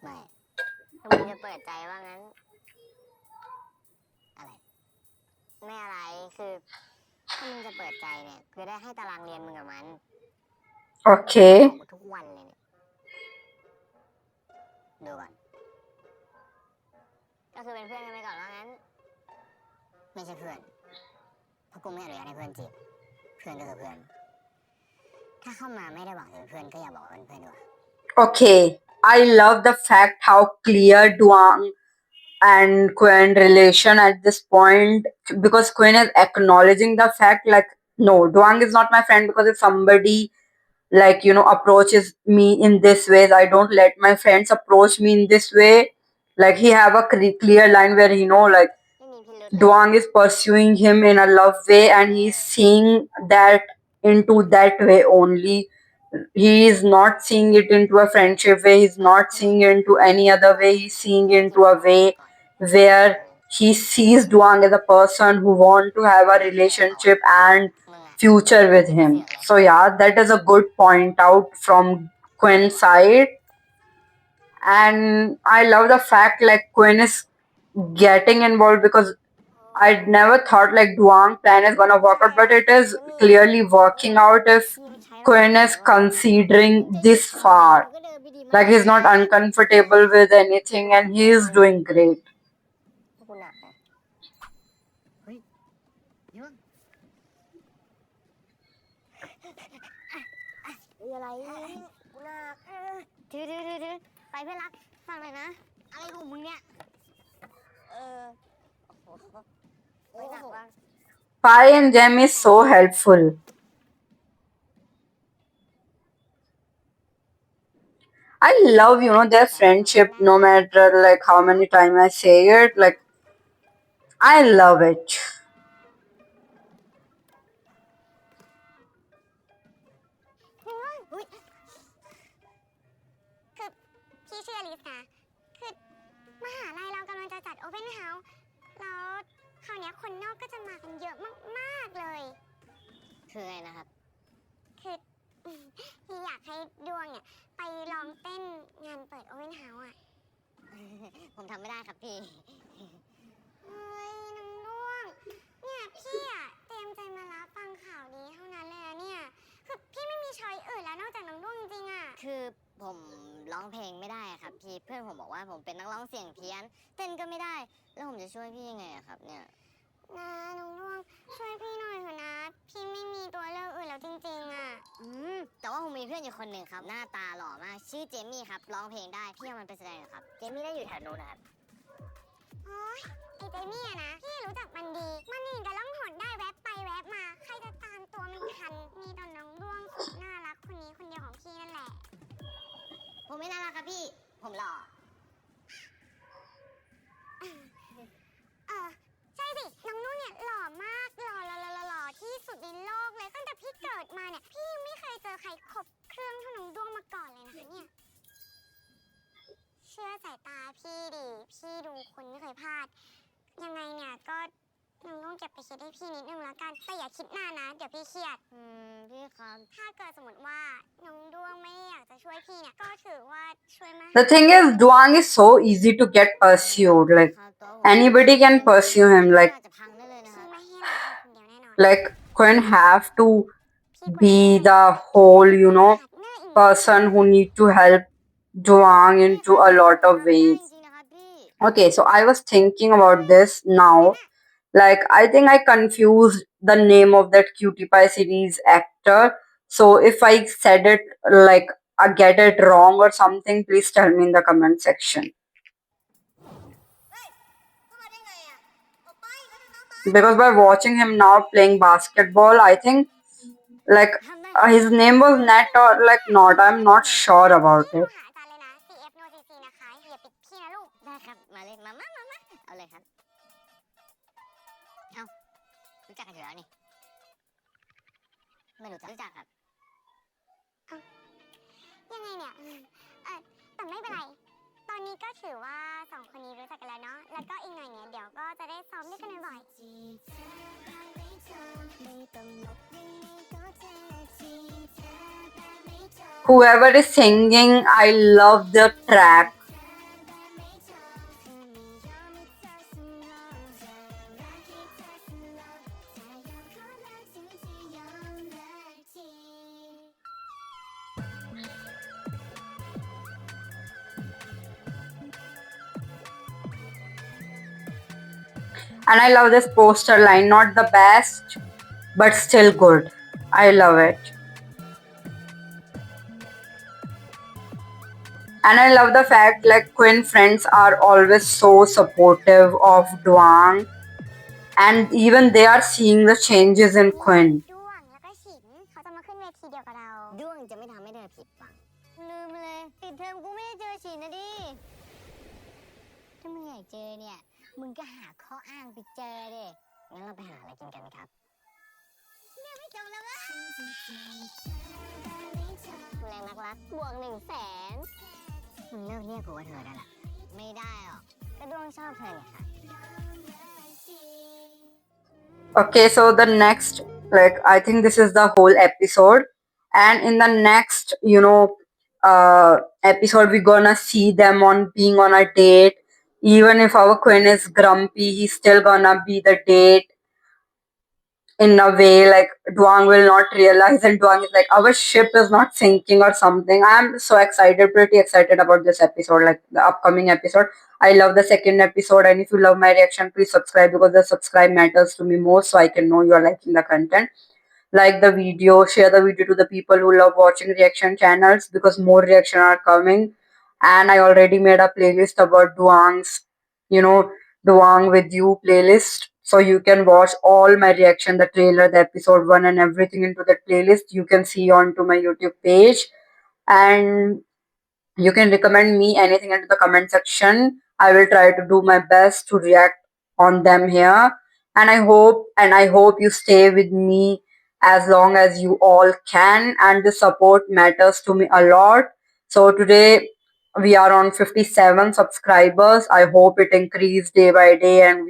Speaker 2: ไม่ถ้ามึงจะเปิดใจว่างั้นอะไรไม่อะไรคือถ้ามึงจะเปิดใจเนี่ยคือได้ให้ตารางเรียนมึงกับมัน
Speaker 1: Okay.
Speaker 2: ออกมาทุกวันเลยเนี่ยดูก่อนก็คือเป็นเพื่อนกันไปก่อนว่างั้นไม่ใช่เพื่อนเพราะกูไม่อนุญาตให้เพื่อนจีบเพื่อนก็คือเพื่อนถ้าเข้ามาไม่ได้หวังจะเป็นเพื่อนก็อย่าบอกว่าเป็นเพื่อนดีกว่า
Speaker 1: Okay. I love the fact how clear Duang and Quinn relation at this point, because Quinn is acknowledging the fact like, no, Duang is not my friend, because if somebody like approaches me in this way, I don't let my friends approach me in this way. Like he have a clear line where like
Speaker 2: ไม่มีพิรุธเลย
Speaker 1: Duang is pursuing him in a love way and he's seeing that into that way only. He is not seeing it into a friendship way, he's not seeing it into any other way, he's seeing into a way where he sees Duang as a person who want to have a relationship and
Speaker 2: มึงอะ
Speaker 1: future with him. So yeah, that is a good point out from Quinn's side. And I love the fact like Quinn is getting involved, because I never thought like Duang plan is gonna work out, but it is clearly working out if Quinn is considering this far. Like he's not uncomfortable with anything and he is doing great.
Speaker 2: กูหนักนะเฮ้ยยุ่งอะไรกูหนักถือไปเพื่อนรักฟังหน่อยนะอะไรของมึงเนี่ยโอ้โหไม่หนักว่ะ
Speaker 1: Pi and Gem is so helpful. I love, their friendship, no matter like how many times I say it, like I love it.
Speaker 2: อุ๊ยคือพี่ชื่ออลิสนะคือมหาลัยเรากำลังจะจัดโอเพนเฮาส์แล้วคราวนี้คนนอกก็จะมากันเยอะมากๆเลย คือไงนะครับ คือพี่อยากให้ดวงเนี่ยไปลองเต้นงานเปิดโอเพนเฮาส์อ่ะ ผมทำไม่ได้ครับพี่ เฮ้ยน้องดวง เนี่ยพี่อ่ะเตรียมใจมารับฟังข่าวดีเท่านั้นเลยนะเนี่ย คือพี่ไม่มีช้อยอื่นแล้วนอกจากน้องดวงจริงๆอ่ะ คือผมร้องเพลงไม่ได้ครับพี่ เพื่อนผมบอกว่าผมเป็นนักร้องเสียงเพี้ยน เต้นก็ไม่ได้ แล้วผมจะช่วยพี่ยังไงอะครับเนี่ยนะน้องดวงช่วยพี่หน่อยเถอะนะ พี่ไม่มีตัวเลือกอื่นแล้วจริงๆอ่ะแต่ว่าผมมีเพื่อนอยู่คนหนึ่งครับ หน้าตาหล่อมาก ชื่อเจมี่ครับ ร้องเพลงได้ พี่เอามันไปแสดงครับ เจมี่ได้อยู่แถวนู้นนะครับ โอ๊ยไอ้เจมี่อะนะ พี่รู้จักมันดี มันนี่ก็ล่องหนได้แวบไปแวบมา ใครจะตามตัวมันทัน มีแต่น้องดวงสุดน่ารักคนนี้คนเดียวของพี่นั่นแหละ ผมไม่น่ารักครับพี่ ผมหล่อ ใช่สิ น้องนุ่นเนี่ยหล่อมาก หล่อที่สุดในโลกเลย ตั้งแต่พี่เกิดมาเนี่ย พี่ยังไม่เคยเจอใครครบเครื่องเท่าน้องดวงมาก่อนเลยนะคะเนี่ย เชื่อสายตาพี่ดิ พี่ดูคนไม่เคยพลาด ยังไงเนี่ยก็น้องต้องเก็บไปคิดให้พี่นิดนึงแล้วกัน แต่อย่าคิดนานนะ เดี๋ยวพี่เครียด พี่ครับ ถ้าเกิดสมมติว่าน้องดวงไม่อยากจะช่วยพี่เนี่ย ก็ถือว่าช่วยมาก
Speaker 1: The thing is, Duang is so easy to get pursued. Like anybody can pursue him. Like
Speaker 2: จะพังได้เลยนะคะพี่ไม่ให้เราคนเดียวแน่นอน
Speaker 1: like Quinn have to be the whole, person who need to help Duang into a lot of ways. Okay, so I was thinking about this now. Like I think I confused the name of that Cutie Pie series actor. So if I said it like get it wrong or something, please tell me in the comment section. Because by watching him now playing basketball, I think like his name was Net or like not. I'm not sure about it.
Speaker 2: หาอาจารย์เลยนะ CF no CC นะคะอย่าปิดขี้นะลูกได้ครับมาเลยมาเอาเลยครับเอารู้จักกันอยู่แล้วนี่ไม่รู้จักครับยังไงเนี่ยแต่ไม่เป็นไรตอนนี้ก็ถือว่าสองคนนี้รู้จักกันแล้วเนาะแล้วก็อีกหน่อยเนี่ยเดี๋ยวก็จะได้ซ้อมด้วยกันบ่อยๆ
Speaker 1: Whoever is singing, I love the track. And I love this poster line, not the best, but still good. I love it. And I love the fact like Quinn friends are always so supportive of Duang. And even they are seeing the changes in Quinn.
Speaker 2: ด้วงแล้วก็ฉินเขาจะมาขึ้นเวทีเดียวกับเราด้วงจะไม่ทำให้เธอผิดหวังลืมเลยปิดเทอมกูไม่ได้เจอฉินนะดิถ้ามึงอยากเจอเนี่ยมึงก็หาข้ออ้างไปเจอดิงั้นเราไปหาอะไรกินกันไหมครับเรียกไม่จบแล้ววะแรงนักรักบวก100,000มึงเลิกเรียกกูว่าเธอได้ละไม่ได้หรอกก็ด้วงชอบเธอเนี่ยค่ะ
Speaker 1: Okay, so the next, like, I think this is the whole episode. And in the next, episode, we're gonna see them on being on a date. Even if our Quinn is grumpy, he's still gonna be the date in a way like Duang will not realize, and Duang is like, our ship is not sinking or something. I'm so excited, pretty excited about this episode, like the upcoming episode. I love the second episode, and if you love my reaction, please subscribe because the subscribe matters to me more, so I can know you are liking the content. Like the video, share the video to the people who love watching reaction channels because more reaction are coming. And I already made a playlist about Duang's, Duang with you playlist. So you can watch all my reaction, the trailer, the episode 1 and everything into that playlist. You can see onto my YouTube page. And you can recommend me anything into the comment section. I will try to do my best to react on them here. And I hope you stay with me as long as you all can. And the support matters to me a lot. So today we are on 57 subscribers. I hope it increases day by day and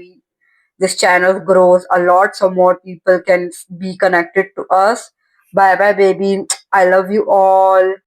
Speaker 1: this channel grows a lot so more people can be connected to us. Bye bye baby. I love you all.